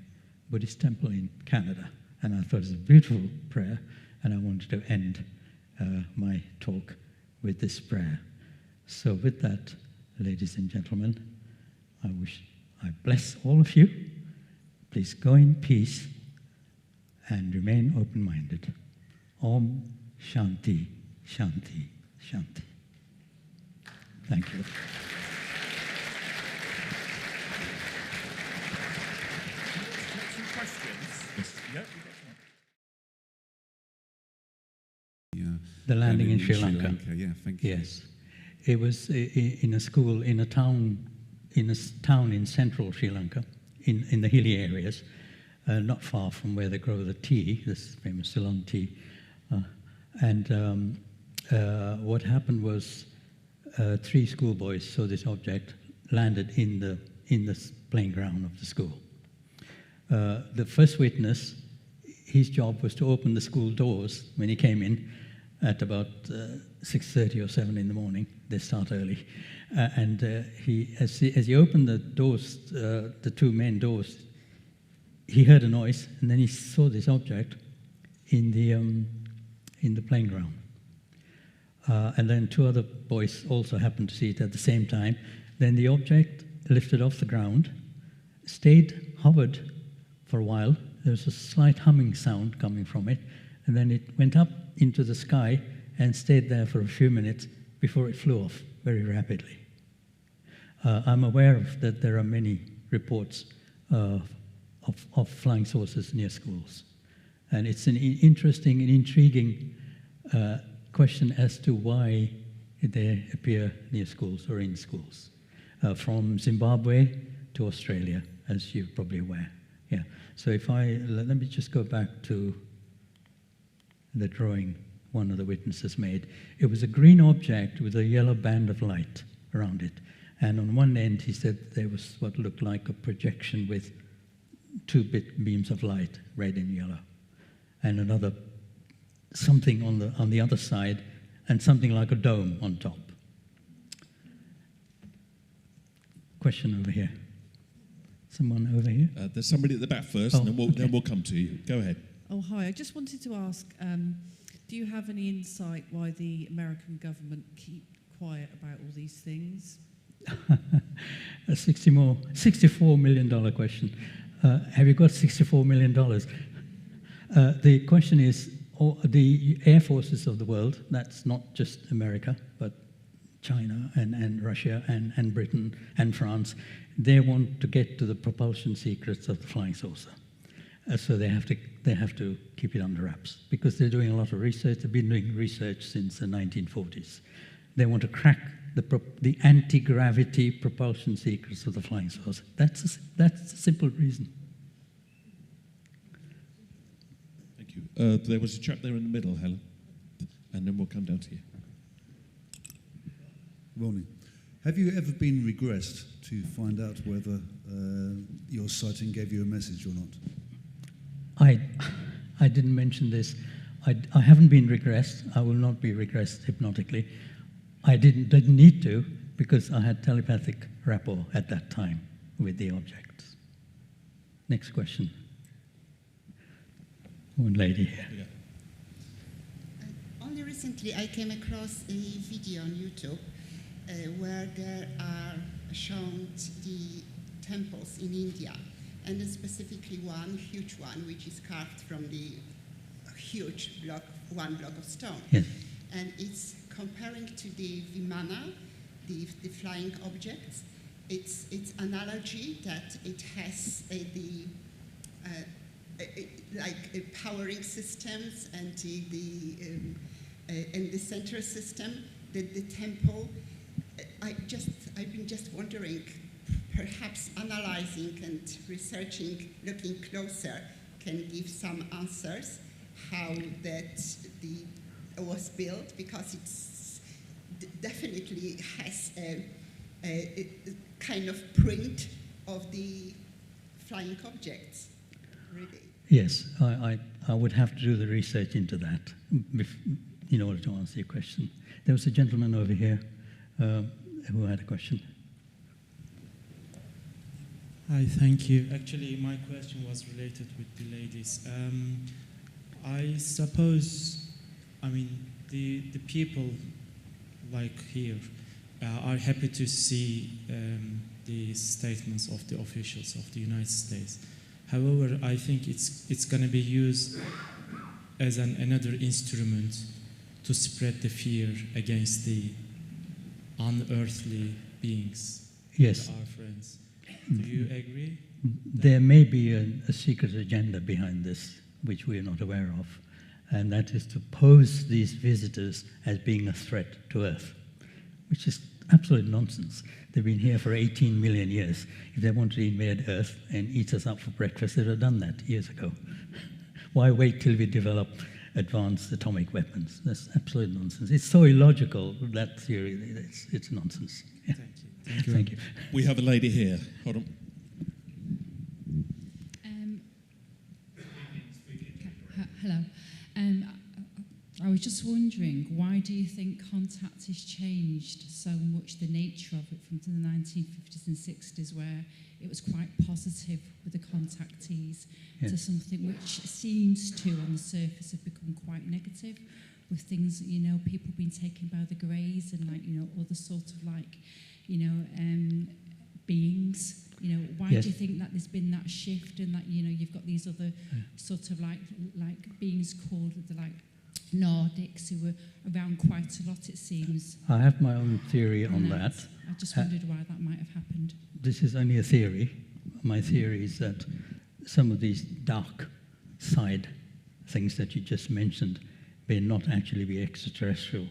Buddhist temple in Canada, and I thought it was a beautiful prayer, and I wanted to end my talk with this prayer. So with that, ladies and gentlemen, I bless all of you. Please go in peace and remain open-minded. Om Shanti, Shanti, Shanti. Thank you. Some questions? Yep. The landing in Sri Lanka. Yeah, thank you. Yes. It was in a school, in a town in central Sri Lanka, in the hilly areas, not far from where they grow the tea, this famous Ceylon tea. What happened was 3 schoolboys saw this object, landed in the playing ground of the school. The first witness, his job was to open the school doors when he came in at about 6:30 or 7 in the morning. They start early. As he opened the doors, the two main doors, he heard a noise, and then he saw this object in the playing ground. And then two other boys also happened to see it at the same time. Then the object lifted off the ground, hovered for a while. There was a slight humming sound coming from it, and then it went up into the sky and stayed there for a few minutes before it flew off very rapidly. I'm aware that there are many reports of flying saucers near schools. And it's an interesting and intriguing question as to why they appear near schools or in schools. From Zimbabwe to Australia, as you're probably aware. Yeah. So let me just go back to the drawing one of the witnesses made. It was a green object with a yellow band of light around it. And on one end, he said there was what looked like a projection with two beams of light, red and yellow, and another something on the other side, and something like a dome on top. Question over here. Someone over here? There's somebody at the back first, and then we'll come to you. Go ahead. Oh, hi. I just wanted to ask, do you have any insight why the American government keep quiet about all these things? A $64 million question. Have you got $64 million? The question is, the air forces of the world, that's not just America, but China and Russia and Britain and France, they want to get to the propulsion secrets of the flying saucer. So they have to keep it under wraps because they're doing a lot of research. They've been doing research since the 1940s. They want to crack the anti-gravity propulsion secrets of the flying saucer. That's a simple reason. Thank you. There was a chap there in the middle, Helen, and then we'll come down to you. Morning. Have you ever been regressed to find out whether your sighting gave you a message or not? I didn't mention this. I haven't been regressed. I will not be regressed hypnotically. I didn't need to because I had telepathic rapport at that time with the objects. Next question. One lady here. Yeah. Only recently I came across a video on YouTube where there are shown the temples in India, and specifically one huge one which is carved from the huge one block of stone. Yes. And it's comparing to the Vimana, the flying objects. It's analogy that it has powering systems and the center system, the temple. I've been just wondering, perhaps analyzing and researching, looking closer, can give some answers how that was built, because it's definitely has a kind of print of the flying objects, really. Yes, I would have to do the research into that in order to answer your question. There was a gentleman over here who had a question. Hi, thank you. Actually, my question was related with the ladies. I suppose, the people like here are happy to see the statements of the officials of the United States. However, I think it's going to be used as another instrument to spread the fear against the unearthly beings. Yes. Our friends. Do you agree? There may be a secret agenda behind this, which we are not aware of, and that is to pose these visitors as being a threat to Earth, which is absolute nonsense. They've been here for 18 million years. If they wanted to invade Earth and eat us up for breakfast, they'd have done that years ago. Why wait till we develop advanced atomic weapons? That's absolute nonsense. It's so illogical, that theory, it's nonsense. Yeah. Thank you. Thank you. We have a lady here. Hold on. Hello. I was just wondering, why do you think contact has changed so much, the nature of it, from the 1950s and 60s, where it was quite positive with the contactees, to something which seems to, on the surface, have become quite negative, with things, you know, people being taken by the greys and, like, you know, other sort of, like, you know, beings. You know, why do you think that there's been that shift, and that, you know, you've got these other sort of like beings called the, like, Nordics, who were around quite a lot, it seems. I have my own theory on that. I just wondered why that might have happened. This is only a theory. My theory is that some of these dark side things that you just mentioned may not actually be extraterrestrial.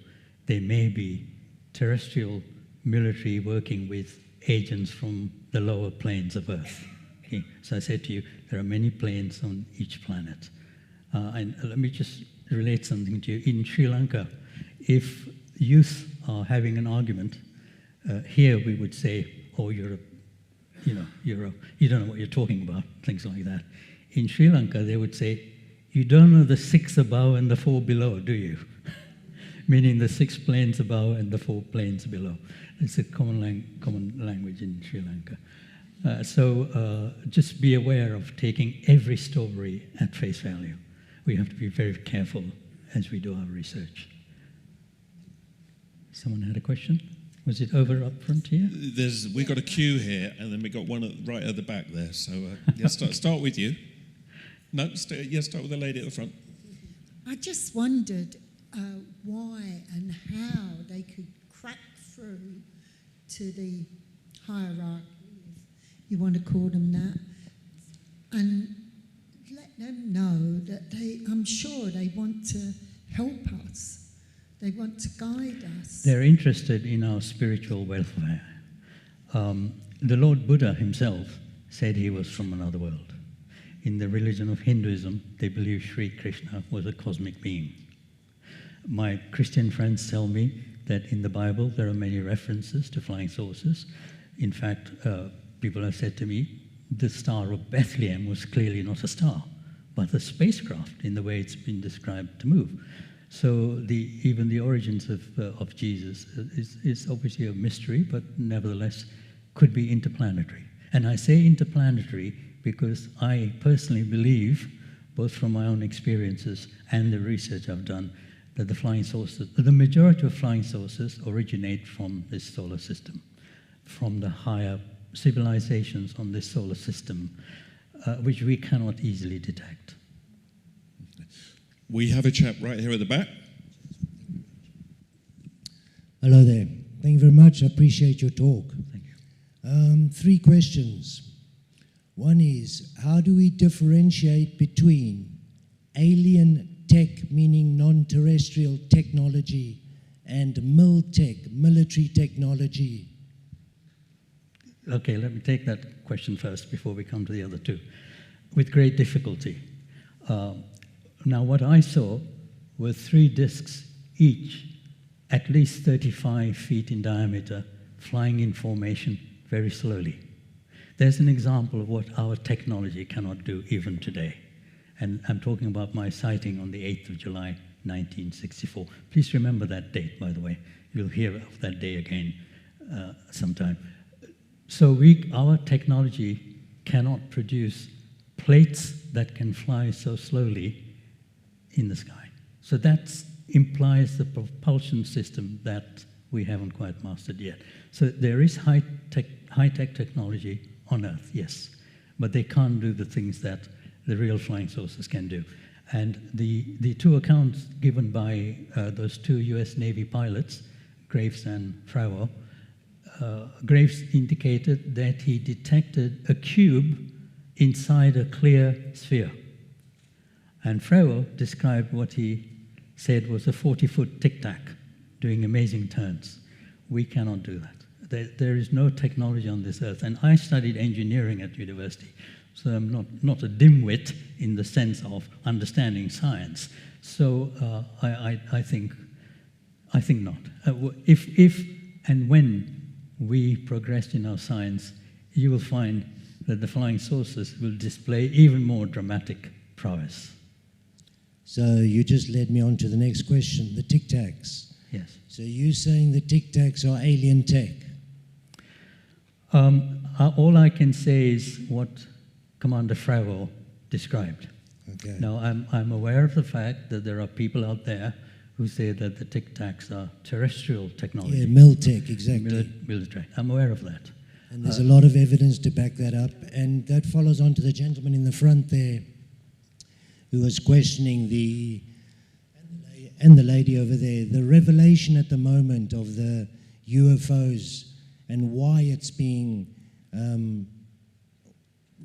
They may be terrestrial military working with agents from the lower planes of Earth. Okay? So I said to you, there are many planes on each planet. And let me just relate something to you. In Sri Lanka, if youth are having an argument, here we would say, oh, you don't know what you're talking about, things like that. In Sri Lanka, they would say, you don't know the 6 above and the 4 below, do you? Meaning the 6 planes above and the 4 planes below. It's a common language in Sri Lanka. So just be aware of taking every story at face value. We have to be very careful as we do our research. Someone had a question? Was it over up front here? We've got a queue here, and then we've got one right at the back there. So start with you. No, start with the lady at the front. I just wondered why and how they could crack through to the hierarchy, if you want to call them that, and let them know that I'm sure they want to help us. They want to guide us. They're interested in our spiritual welfare. The Lord Buddha himself said he was from another world. In the religion of Hinduism, they believe Sri Krishna was a cosmic being. My Christian friends tell me that in the Bible there are many references to flying saucers. In fact, people have said to me, the Star of Bethlehem was clearly not a star, but a spacecraft in the way it's been described to move. So even the origins of Jesus is obviously a mystery, but nevertheless could be interplanetary. And I say interplanetary because I personally believe, both from my own experiences and the research I've done, that the majority of flying saucers originate from this solar system, from the higher civilizations on this solar system, which we cannot easily detect. We have a chap right here at the back. Hello there. Thank you very much. I appreciate your talk. Thank you. 3 questions. One is, how do we differentiate between alien tech, meaning non-terrestrial technology, and mil-tech, military technology? Okay, let me take that question first before we come to the other 2. With great difficulty. Now, what I saw were 3 discs, each at least 35 feet in diameter, flying in formation very slowly. There's an example of what our technology cannot do even today. And I'm talking about my sighting on the 8th of July, 1964. Please remember that date, by the way. You'll hear of that day again sometime. So our technology cannot produce plates that can fly so slowly in the sky. So that implies the propulsion system that we haven't quite mastered yet. So there is high-tech technology on Earth, yes, but they can't do the things that the real flying saucers can do. And the 2 accounts given by those 2 US Navy pilots, Graves and Frauer, Graves indicated that he detected a cube inside a clear sphere. And Frauer described what he said was a 40-foot tic-tac doing amazing turns. We cannot do that. There is no technology on this Earth. And I studied engineering at university, so I'm not a dimwit in the sense of understanding science. So I think not. If and when we progress in our science, you will find that the flying saucers will display even more dramatic prowess. So you just led me on to the next question, the Tic Tacs. Yes. So you're saying the Tic Tacs are alien tech? All I can say is what Commander Fravo described. Okay. Now, I'm aware of the fact that there are people out there who say that the Tic Tacs are terrestrial technology. Yeah, Miltech, exactly. Military. I'm aware of that. And there's a lot of evidence to back that up. And that follows on to the gentleman in the front there who was questioning and the lady over there, the revelation at the moment of the UFOs and why it's being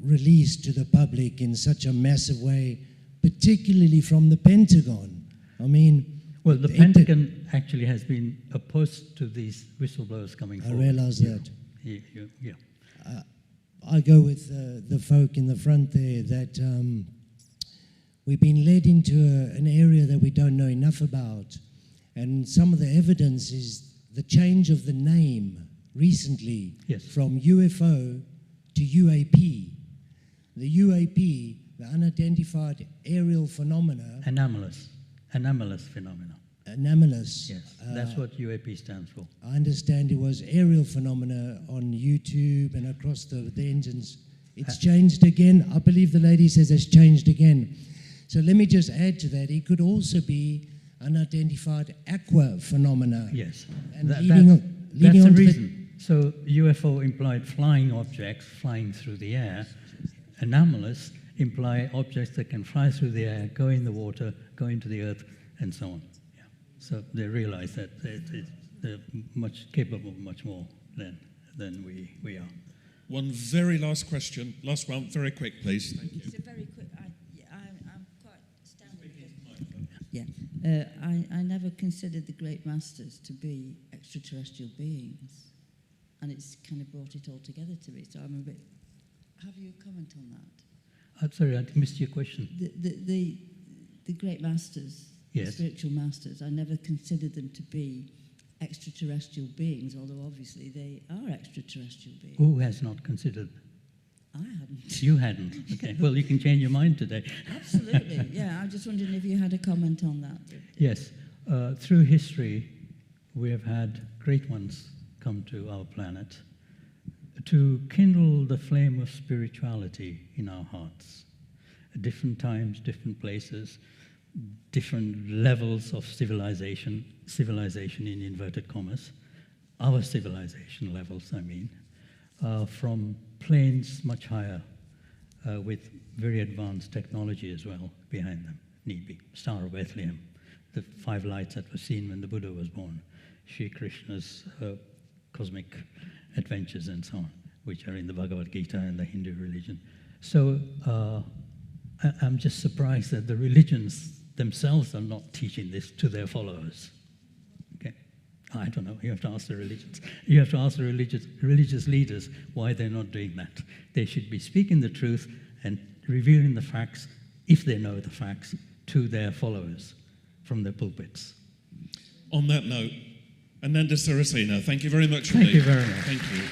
released to the public in such a massive way, particularly from the Pentagon. I mean... Well, the Pentagon actually has been opposed to these whistleblowers coming forward. I realize that. Yeah. I go with the folk in the front there that we've been led into an area that we don't know enough about. And some of the evidence is the change of the name recently from UFO to UAP. The UAP, the unidentified aerial phenomena. Anomalous phenomena. Anomalous. Yes, that's what UAP stands for. I understand it was aerial phenomena on YouTube and across the engines. It's changed again. I believe the lady says it's changed again. So let me just add to that. It could also be unidentified aqua phenomena. Yes, And that's leading the on to reason. So UFO implied flying objects flying through the air. Anomalous imply objects that can fly through the air, go in the water, go into the earth, and so on. Yeah. So they realize that they're much capable of much more than we are. One very last question. Last one, very quick, please. Thank you. It's a very quick. I'm quite astounded. I never considered the great masters to be extraterrestrial beings, and it's kind of brought it all together to me. So I'm a bit. Have you a comment on that? I'm sorry, I missed your question. The great masters, the spiritual masters, I never considered them to be extraterrestrial beings, although obviously they are extraterrestrial beings. Who has not considered? I hadn't. You hadn't. Okay. Well, you can change your mind today. Absolutely. Yeah. I'm just wondering if you had a comment on that. Yes. Through history, we have had great ones come to our planet to kindle the flame of spirituality in our hearts. At different times, different places, different levels of civilization in inverted commas, our civilization levels, I mean, from planes much higher with very advanced technology as well behind them, need be. Star of Bethlehem, the 5 lights that were seen when the Buddha was born, Sri Krishna's cosmic adventures and so on, which are in the Bhagavad Gita and the Hindu religion. So I'm just surprised that the religions themselves are not teaching this to their followers. Okay, I don't know. You have to ask the religions. You have to ask the religious leaders why they're not doing that. They should be speaking the truth and revealing the facts, if they know the facts, to their followers from their pulpits. On that note, Ananda Sirisena, thank you very much. Thank you very much. Thank you.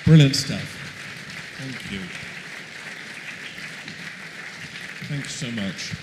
Brilliant stuff. Thank you. Thanks so much.